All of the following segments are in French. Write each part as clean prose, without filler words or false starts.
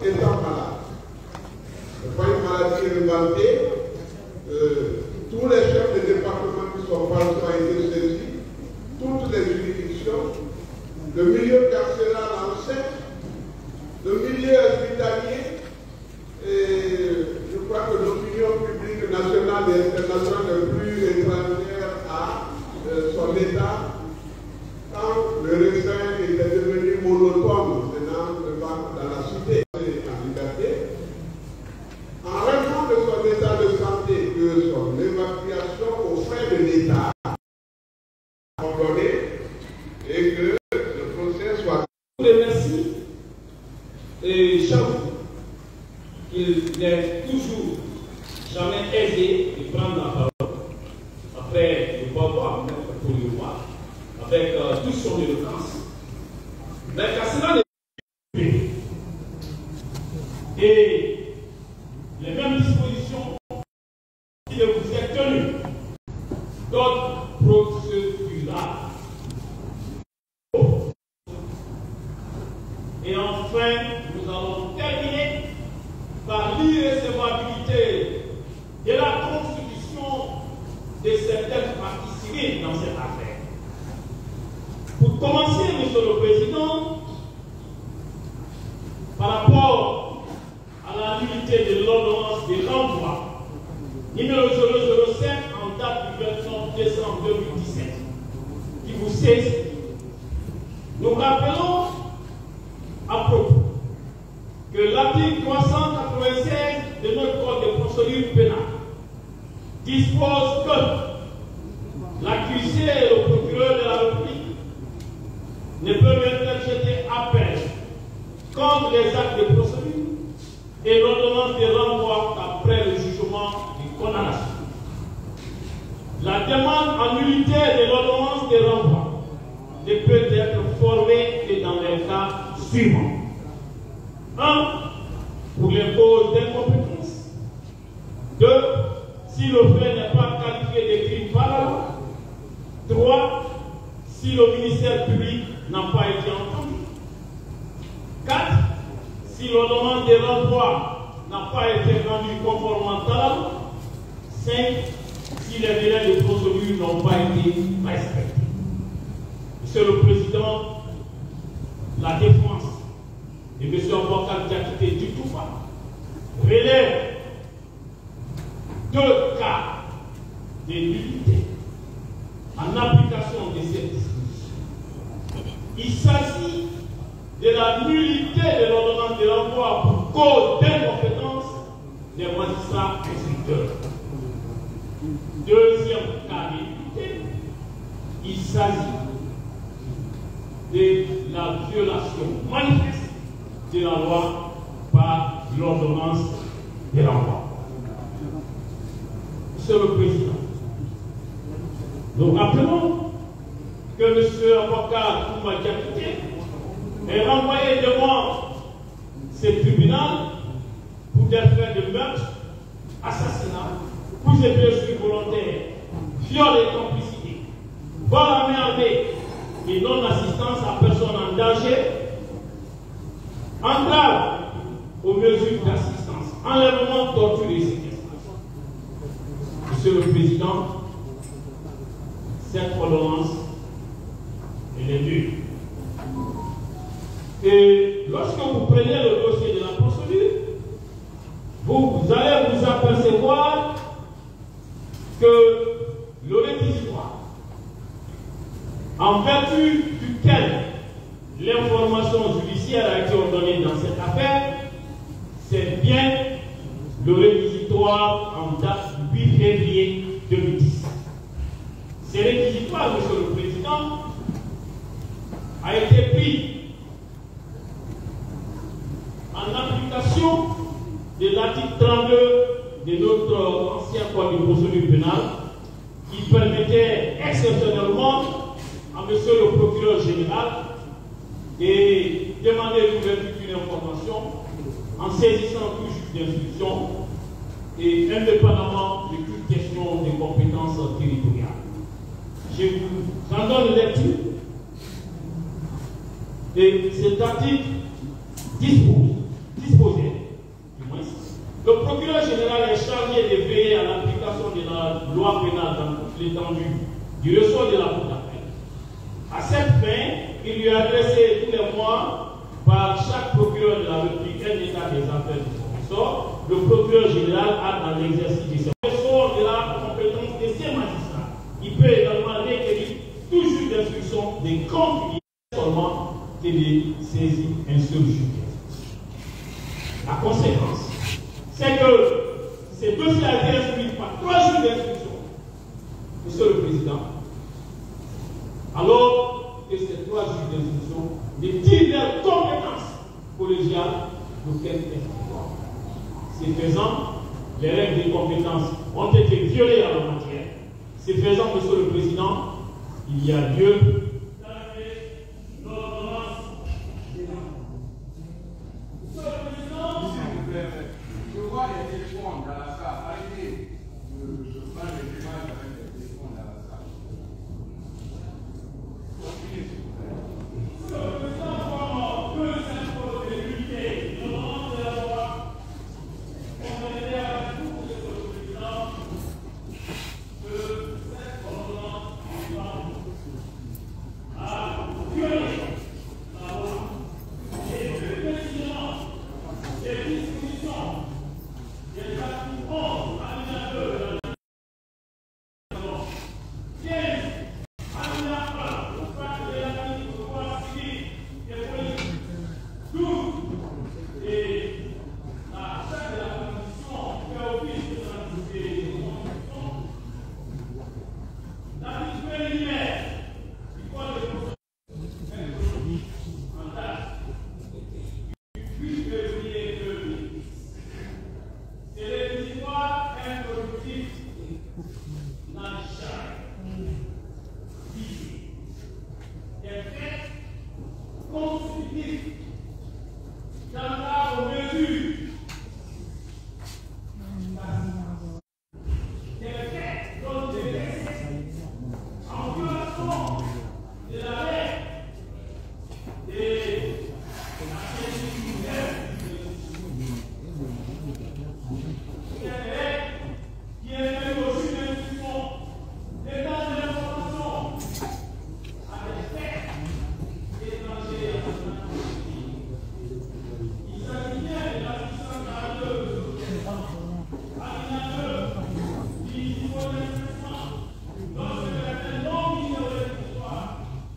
étant malade. Ce n'est pas une maladie inventée. Tous les chefs de département qui sont partis ont été saisis, toutes les juridictions, le milieu carcéral en chef, le milieu hospitalier, et je crois que l'opinion publique nationale et internationale n'est plus étrangère à son état, quand le raisin était devenu monotone dans la cité en liberté, en raison de son état de santé, de son évacuation aux frais de l'État ordonné, et que le procès soit... Je vous remercie et j'avoue qu'il n'est toujours jamais aisé de prendre la parole après le pouvoir, pour le voir, avec toute son éloquence. Mais qu'à cela n'est pas et les mêmes dispositions qui vous êtes tenues, d'autres procédures. Et enfin, nous allons terminer par l'irrecevabilité de la constitution de certaines parties civiles dans cette affaire. Pour commencer, Monsieur le Président, par rapport à la nullité de l'ordonnance de renvoi numéro 005 en date du 29 décembre 2017, qui vous saisit, nous rappelons à propos que l'article 396 de notre code de procédure pénale dispose que l'accusé et le procureur de la République ne peuvent interjeter appel contre les actes de procédure et l'ordonnance de renvoi après le jugement de condamnation. La demande en nullité de l'ordonnance de renvoi ne peut être formée que dans les cas suivants. 1. Pour les causes d'incompétence. 2. Si le fait n'est pas qualifié de crime par la loi. 3. Si le ministère public n'a pas été entendu. 4. Si l'ordonnance de renvoi n'a pas été rendue conformément à la loi. 5. Si les délais de procédure n'ont pas été respectés. Monsieur le Président, la défense de M. Aboubakar Diakité du Toufa relève 2 cas de nullité en application de cette disposition. Il s'agit de la nullité de l'ordonnance de renvoi pour cause d'incompétence des magistrats instructeurs. Deuxième cas de nullité, il s'agit de la violation manifeste de la loi par l'ordonnance de renvoi. Monsieur le Président, nous rappelons que M. Aboubakar Diakité est renvoyé devant ce tribunal pour des faits de meurtre, assassinat, coups et blessures volontaires, viol et complicité, vol à main armée et non-assistance à personne en danger, entrave aux mesures d'assistance, enlèvement, torture et séquestration. Monsieur le Président, cette ordonnance, elle est nulle. Et lorsque vous prenez le dossier de la procédure, vous allez vous apercevoir que le réquisitoire, en vertu duquel l'information judiciaire a été ordonnée dans cette affaire, c'est bien le réquisitoire en date du 8 février 2010. Ce réquisitoire, Monsieur le Président, a été pris en application de l'article 32 de notre ancien code de procédure pénale qui permettait exceptionnellement à Monsieur le procureur général de demander l'ouverture d'une information en saisissant tout juge d'instruction et indépendamment de toute question de compétences territoriales. Je vous en donne lecture. Et cet article disposait général est chargé de veiller à l'application de la loi pénale dans toute l'étendue du ressort de la Cour d'appel. À cette fin, il lui est adressé tous les mois par chaque procureur de la République un état des affaires de son ressort. Le procureur général a dans l'exercice de ses ressorts de la compétence de ses magistrats. Il peut également requérir toujours d'instruction des grands publics seulement que de saisir un seul juge. La conséquence, c'est que ces dossiers a été instruits par 3 juges d'instruction, Monsieur le Président, alors que ces 3 juges d'instruction détiennent leur compétence collégiale d'aucun territoire. C'est faisant, les règles de compétence ont été violées en la matière. C'est faisant, Monsieur le Président, il y a lieu d'arrêter l'ordonnance. Monsieur le Président, je vois les téléphones dans la salle. Arrêtez de prendre les images avec les téléphones dans la salle. Continuez, s'il vous plaît. Monsieur le Président, comme deux symboles de l'unité, de l'ordre de la loi, on est à tout, Monsieur le Président, que cette ordonnance a violé la loi et le président des dispositions des articles 11 alinéa 2 de la loi 15 alinéa 1 au pacte de l'article de droit civil et politique 12 et la charte de la Constitution fait office de l'anticipé des constitutions. L'article préliminaire du code de procédure en date du 8 février 2010. C'est le réquisitoire introductif dans le charte visé. Des faits constitutifs dans aux mesures des faits dont des excès en violation de la règle et la sécurité qui est venu au juge d'instruction des temps de l'information à des faits étrangers à la nationalité. Il s'agit bien de l'article 142 alinéa 2 qui dispose expressément lorsque les faits non mis au réquisitoire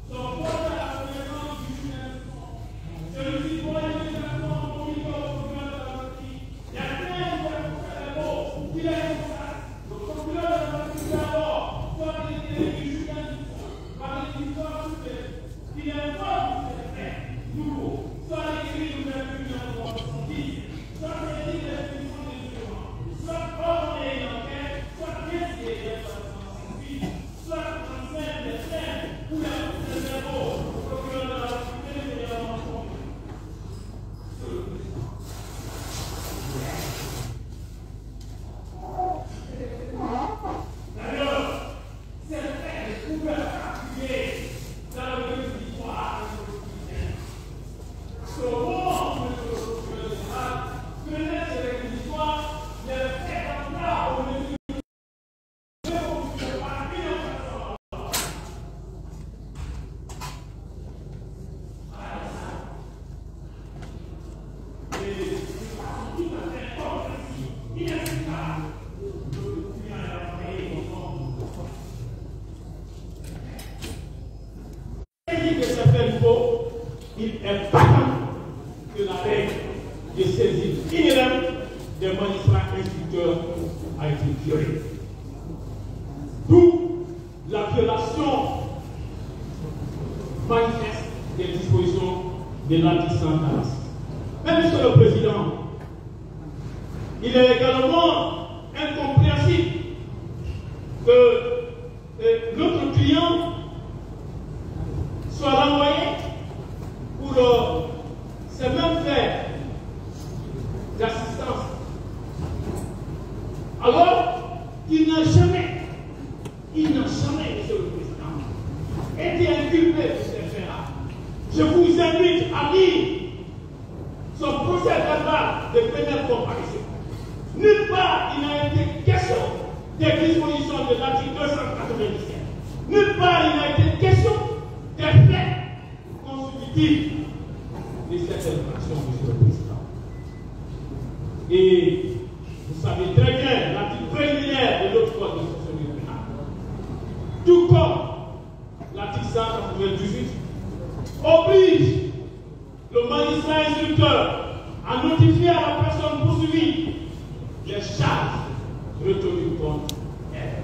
sont portés à la connaissance du juge d'instruction. Celui-ci doit immédiatement communiquer au procureur de la République les faits ou les mots qu'il est responsable. Le procureur de la République alors soit désigné du juge d'instruction par l'exécutoire suprême qui informe ces faits nouveaux, soit écrit ou vertu de l'information dite, soit saisi des institutions des jurements, soit ordonné une enquête, soit décidé des informations suivies, soit transmettre des scènes ou des verbaux au procureur de la République également conduit. Monsieur le Président. D'ailleurs, ces faits pouvaient appuyer dans le réquisitoire républicain. Au moment où le procureur général connaît ce réquisitoire, les faits d'entrave aux mesures de conduite par innocentement. Et tout à fait compréhensible, inexplicable. Que c'est fait faux, il est patent que la règle de saisine inhérente des magistrats instructeurs a été violée. D'où la violation manifeste des dispositions de l'article 146. Mais Monsieur le Président, il est également incompréhensible que notre client soit renvoyé pour ces mêmes faits d'assistance, alors qu'il n'a jamais, Monsieur le Président, été inculpé de ces faits-là. Je vous invite à lire son procès verbal de première comparaison. Nulle part il n'a été question des dispositions de l'article 297. Nulle part il n'a été question des faits constitutifs de cette infraction, Monsieur le Président. Et vous savez très bien l'article préliminaire de l'autre code de procédure pénale, tout comme l'article 198, oblige le magistrat instructeur à notifier à la personne poursuivie les charges retenues contre elle.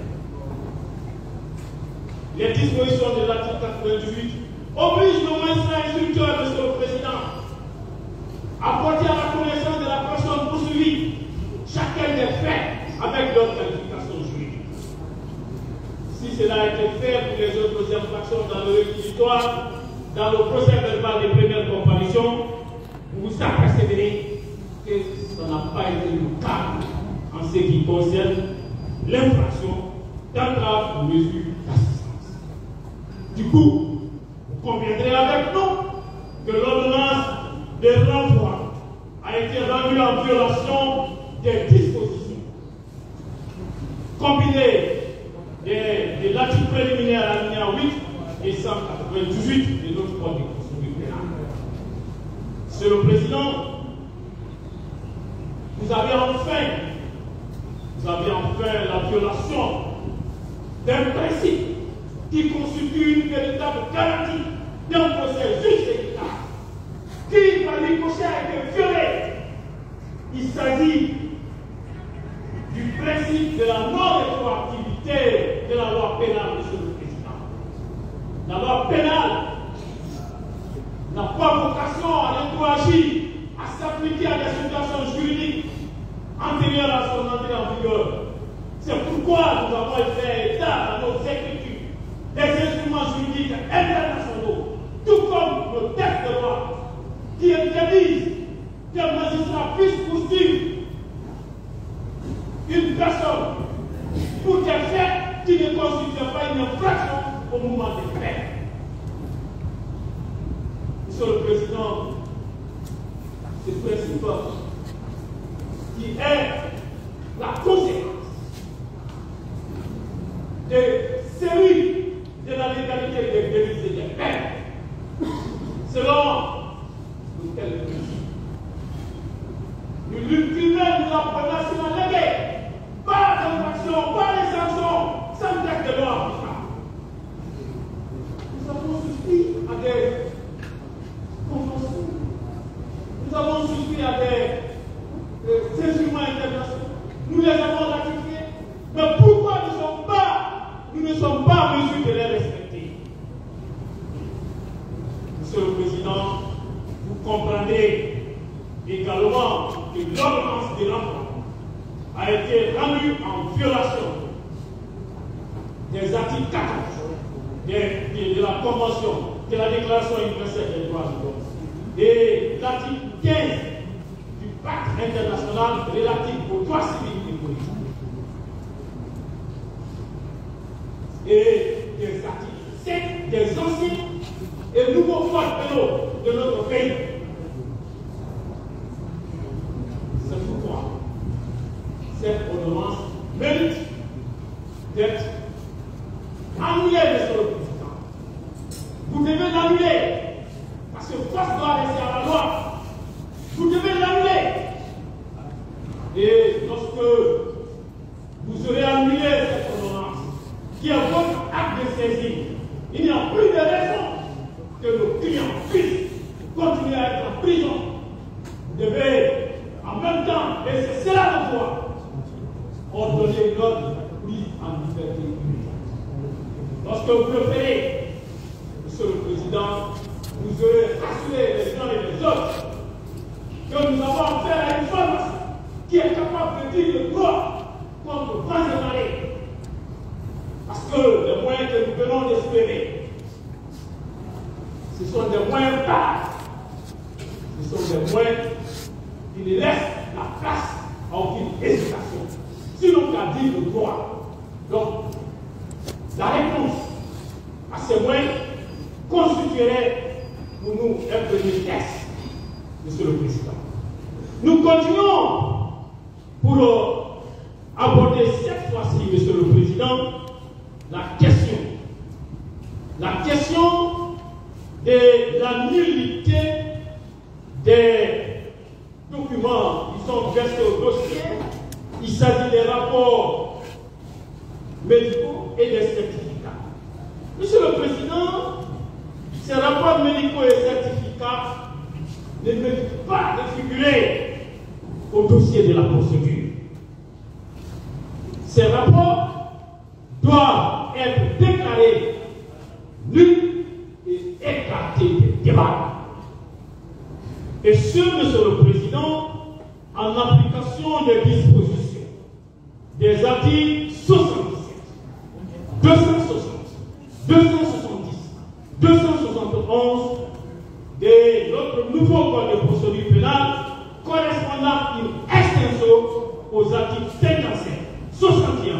Les dispositions de l'article 98 obligent le magistrat instructeur, Monsieur le Président, à porter à la connaissance de la personne poursuivie chacun des faits avec leur qualification juridique. Si cela a été fait pour les autres infractions dans le réquisitoire, dans le procès verbal des premières comparutions, vous vous apercevrez que ça n'a pas été le cas en ce qui concerne l'infraction d'entrave aux mesures d'assistance. Du coup, vous conviendrez avec nous que l'ordonnance de renvoi a été rendue en violation des dispositions combinées de l'article préliminaire alinéa 8 et 198 de notre code de procédure pénale. Monsieur le Président, vous avez enfin la violation d'un principe qui constitue une véritable garantie d'un procès juste et équitable, qui par ricochet a été violé. Il s'agit du principe de la non-rétroactivité de la loi pénale, Monsieur le Président. La loi pénale n'a pas vocation à rétroagir, à s'appliquer à des situations juridiques antérieures à son entrée en vigueur. C'est pourquoi nous avons fait état dans nos écritures des instruments juridiques internationaux, tout comme nos textes de loi, qui interdisent qu'un magistrat puisse poursuivre une personne pour des faits qui ne constituent pas une infraction au moment des faits. Monsieur le Président, ce principe qui est la conséquence de celui de la légalité des délits et des peines, selon lequel l'ultime nous apprenons sur la légalité, pas d'infraction, pas de sanctions, sans texte de loi applicable. Nous avons souscrit à des conventions, nous avons souscrit à des instruments internationaux, nous les avons ratifiés, mais pourquoi nous ne sommes pas en mesure de les respecter? Monsieur le Président, vous comprendrez également que l'ordonnance de l'enfant a été rendue en violation des articles 14 de la Convention, de la Déclaration universelle des droits de l'homme, et l'article 15 du Pacte international relatif aux droits civils et politiques, et des articles 7 des anciens et nouveaux codes pénaux de notre pays. C'est pourquoi cette ordonnance mérite d'être annulée, Monsieur le Président. Vous devez l'annuler, parce que force doit rester à la loi. Vous devez l'annuler. Et lorsque vous aurez annulé cette ordonnance, qui est votre acte de saisie, il n'y a plus de raison que nos clients puissent continuer à être en prison. Vous devez, en même temps, et c'est cela le droit, ordonner l'ordre prise en liberté immédiate. Lorsque vous le ferez, Monsieur le Président, vous aurez rassuré les uns et les autres que nous avons affaire à une force qui est capable de dire le droit contre vents et marées. Parce que les moyens que nous venons d'espérer, ce sont des moyens bas. Ce sont des moyens qui ne laissent la place à aucune hésitation. Sinon qu'à dire le droit. Donc, la réponse à ces moyens constituerait pour nous un premier test, Monsieur le Président. Nous continuons pour aborder cette fois-ci, Monsieur le Président, la question de la nullité des documents qui sont versés au dossier. Il s'agit des rapports médicaux et des certificats. Monsieur le Président, ces rapports médicaux et certificats ne méritent pas de figurer au dossier de la procédure. Ces rapports doivent être déclarés nuls et écartés des débats. Et ce, Monsieur le Président, en application des dispositions des articles 77, 260, 270, 271 de notre nouveau code de procédure pénale, correspondant in extenso aux articles 55, 61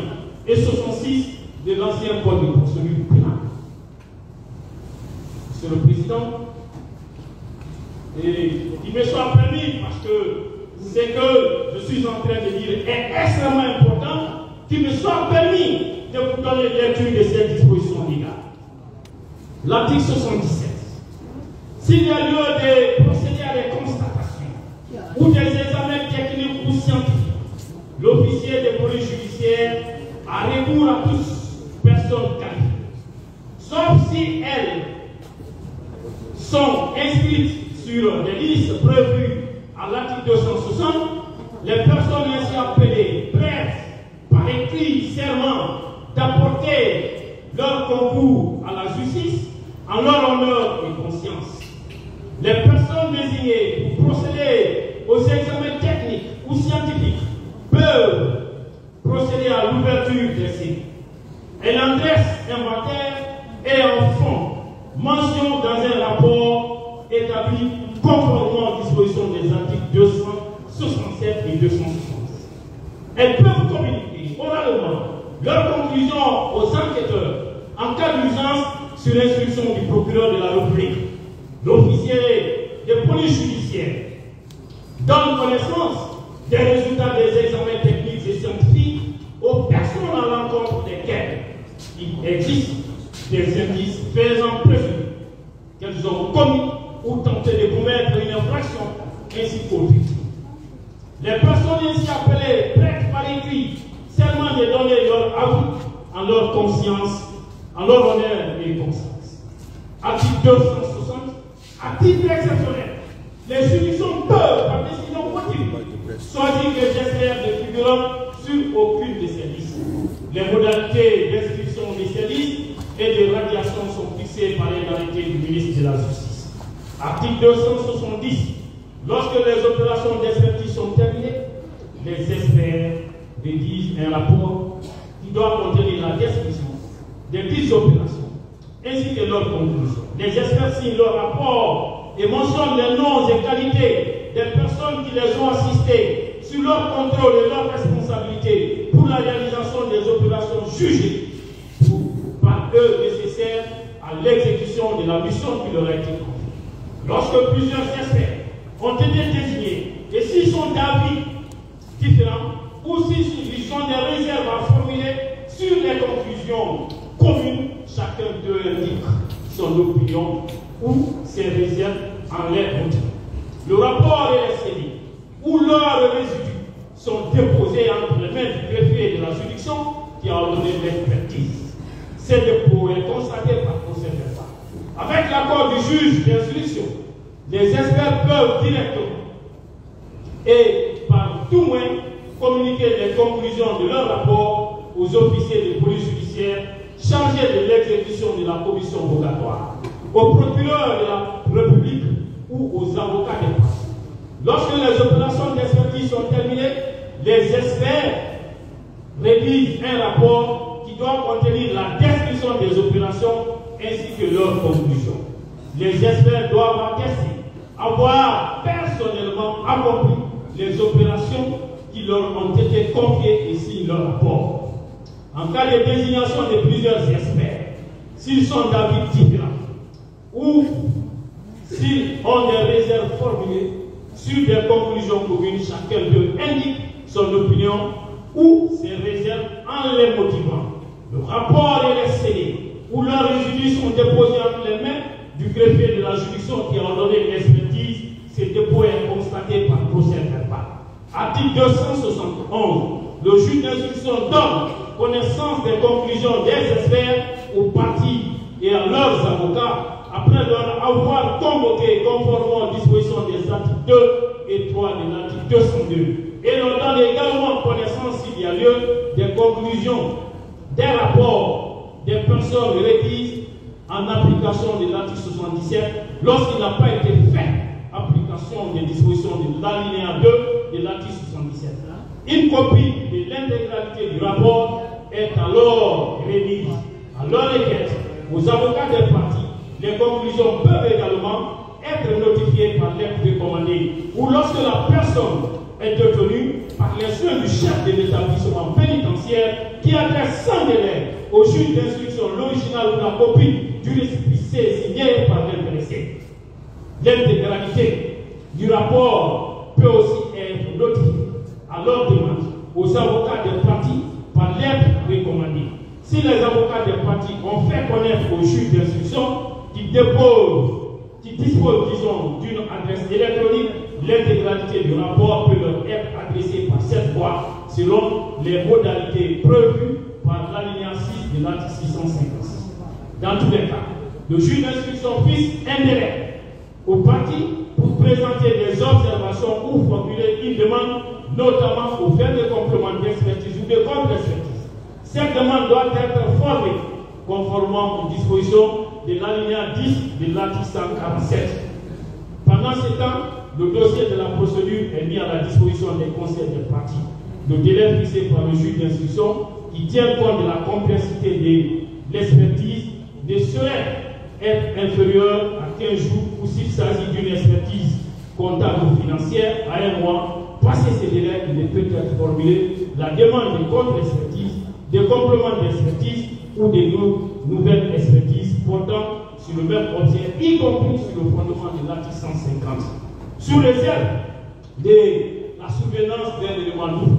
et 66 de l'ancien code de procédure pénale. Monsieur le Président, et il me soit permis, parce que ce que je suis en train de dire est extrêmement important, qu'il me soit permis de vous donner lecture de cette disposition légale. L'article 77. S'il y a lieu de procéder à des constatations ou des examens techniques ou scientifiques, l'officier de police judiciaire a recours à toutes personnes qualifiées, sauf si elles sont inscrites sur des listes prévues à l'article 260, les personnes ainsi appelées prêtent par écrit serment d'apporter leur concours à la justice en leur honneur et conscience. Les personnes désignées pour procéder aux examens techniques ou scientifiques peuvent procéder à l'ouverture des séries. Elles en dressent inventaire et en font mention dans un rapport établi conformément aux dispositions des articles 267 et 270. Elles peuvent communiquer oralement leurs conclusions aux enquêteurs en cas d'urgence sur l'instruction du procureur de la République. L'officier de police judiciaire donne connaissance des résultats des examens techniques et scientifiques aux personnes à l'encontre desquelles il existe des indices faisant présumer qu'elles ont commis ou tenté de commettre une infraction, ainsi qu'aux victimes. Les personnes ainsi appelées prêtent par écrit seulement de donner leur aveu en leur conscience, en leur honneur et conscience. Article 260, à titre exceptionnel, les juridictions peuvent, par décision motivée, choisir les gestionnaires de figurants sur aucune de ces listes. Les modalités d'inscription de ces listes et de radiation sont fixées par les arrêtés du ministre de la Justice. Article 270. Lorsque les opérations d'expertise sont terminées, les experts rédigent un rapport qui doit contenir la description des dites opérations ainsi que leurs conclusions. Les experts signent leur rapport et mentionnent les noms et qualités des personnes qui les ont assistées sur leur contrôle et leur responsabilité pour la réalisation des opérations jugées par eux nécessaires à l'exécution de la mission qui leur a été confiée. Lorsque plusieurs experts ont été désignés et s'ils sont d'avis différents ou s'ils ont des réserves à formuler sur les conclusions communes, chacun d'eux indique son opinion ou ses réserves en l'air compte. Le rapport et les séries ou leurs résidus sont déposés entre les mains du greffier de la juridiction qui a ordonné l'expertise. Ces dépôts est constaté par procès verbal. Avec l'accord du juge d'instruction, les experts peuvent directement et par tout moyen communiquer les conclusions de leur rapport aux officiers de police judiciaire chargés de l'exécution de la commission rogatoire, au procureur de la République ou aux avocats des parties. Lorsque les opérations d'expertise sont terminées, les experts rédigent un rapport qui doit contenir la description des opérations ainsi que leurs conclusions. Les experts doivent attester avoir personnellement accompli les opérations qui leur ont été confiées et signent leur rapport. En cas de désignation de plusieurs experts, s'ils sont d'avis différents ou s'ils ont des réserves formulées sur des conclusions communes, chacun d'eux indique son opinion ou ses réserves en les motivant. Le rapport est scellé ou leurs résidus sont déposés entre les mains du greffier de la juridiction qui a ordonné l'expertise. Ces dépôts est constaté par procès verbal. Article 271. Le juge d'instruction donne connaissance des conclusions des experts aux parties et à leurs avocats après leur avoir convoqué conformément aux dispositions des articles 2 et 3 de l'article 202. Et leur donne également connaissance, s'il y a lieu, des conclusions, des rapports des personnes requises en application de l'article 77 lorsqu'il n'a pas été fait application des dispositions de l'alinéa 2 de l'article 77. Une copie de l'intégralité du rapport est alors remise à leur requête aux avocats des parties. Les conclusions peuvent également être notifiées par lettre recommandée ou lorsque la personne est détenue par les soins du chef de l'établissement pénitentiaire qui adresse sans délai au juge d'instruction l'original ou la copie du récépissé signé par l'intéressé. L'intégralité du rapport peut aussi être notifiée à leur demande aux avocats des parties par lettre recommandée. Si les avocats des parties ont fait connaître au juge d'instruction qui dispose, disons, d'une adresse électronique, l'intégralité du rapport peut leur être adressée par cette voie selon les modalités prévues par l'alinéa 6 de l'article 656. Dans tous les cas, le juge d'instruction fixe un délai aux parties pour présenter des observations ou formuler une demande, notamment au fait de complément d'expertise ou de contre-expertise. Cette demande doit être formée conformément aux dispositions de l'alinéa 10 de l'article 147. Pendant ce temps, le dossier de la procédure est mis à la disposition des conseils des parties. Le délai fixé par le juge d'instruction, qui tient compte de la complexité de l'expertise, ne saurait être inférieur à 15 jours ou s'il s'agit d'une expertise comptable ou financière à 1 mois. Passé ces délais, il ne peut être formulé la demande de contre-expertise, de complément d'expertise ou de nouvelles expertises portant sur le même objet, y compris sur le fondement de l'article 150. Sous réserve de la survenance d'un élément nouveau.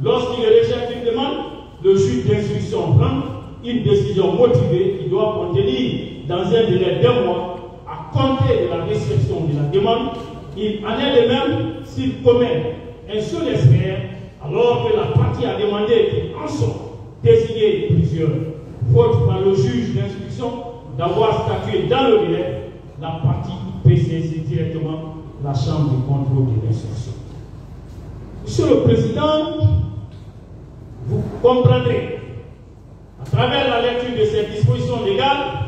Lorsqu'il rejette une demande, le juge d'instruction prend une décision motivée qui doit contenir dans un délai d'1 mois à compter de la réception de la demande. Il en est de même s'il commet un seul expert alors que la partie a demandé qu'il en soit désigné plusieurs. Faute par le juge d'instruction d'avoir statué dans le délai, la partie peut saisir directement la chambre de contrôle de l'instruction. Monsieur le Président, vous comprendrez, à travers la lecture de ces dispositions légales,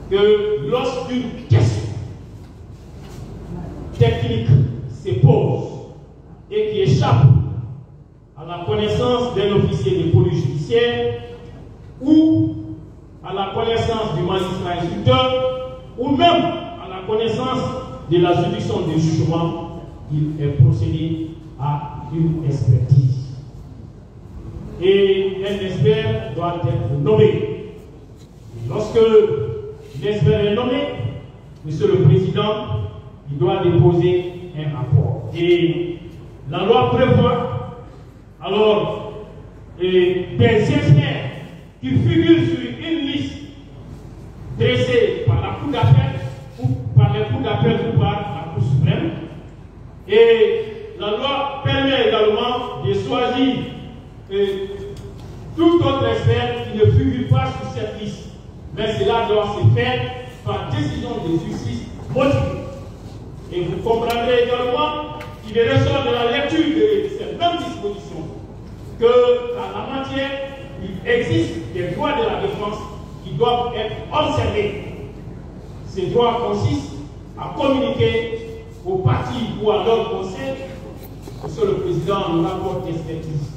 que lorsqu'une question technique se pose et qui échappe à la connaissance d'un officier de police judiciaire ou à la connaissance du magistrat instructeur ou même à la connaissance de la juridiction de jugement, il est procédé à une expertise. Et un expert doit être nommé. Et lorsque l'expert est nommé, Monsieur le Président, il doit déposer un rapport. Et la loi prévoit alors des experts qui figurent sur une liste dressée par la Cour d'appel ou par les cours d'appel ou par la Cour suprême. Et la loi permet également de choisir tout autre expert qui ne figure pas sur cette liste. Mais cela doit se faire par décision de justice motivée. Et vous comprendrez également qu'il ressort de la lecture de ces mêmes dispositions que, dans la matière, il existe des droits de la défense qui doivent être observés. Ces droits consistent à communiquer aux parties ou à leur conseil, Monsieur le Président, le rapport d'expertise,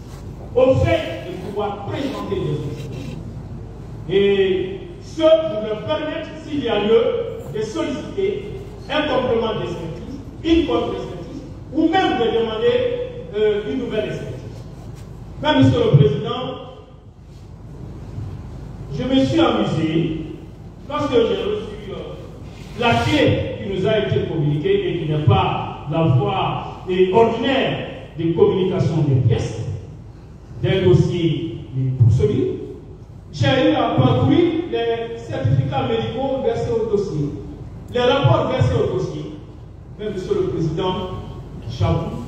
au fait de pouvoir présenter des expertises. Et ce pour leur permettre, s'il y a lieu, de solliciter un complément d'expertise, une contre-expertise, ou même de demander une nouvelle expertise. Mais, Monsieur le Président, je me suis amusé lorsque j'ai reçu la clé qui nous a été communiquée et qui n'est pas la voie ordinaire de communication des pièces, des dossiers de poursuivis. J'ai eu à parcourir les certificats médicaux versés au dossier, les rapports versés au dossier. Mais Monsieur le Président, j'avoue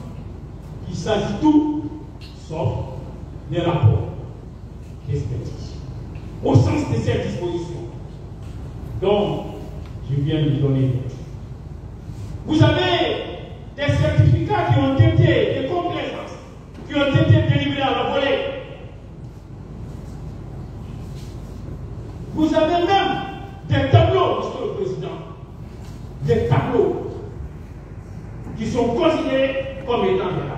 qu'il s'agit tout sauf des rapports d'expertise, au sens de ces dispositions. Donc, je viens de donner. Vous avez des certificats qui ont été, des complaisances, qui ont été délivrés à la volée. Vous avez même des tableaux, Monsieur le Président, des tableaux qui sont considérés comme étant des rapports.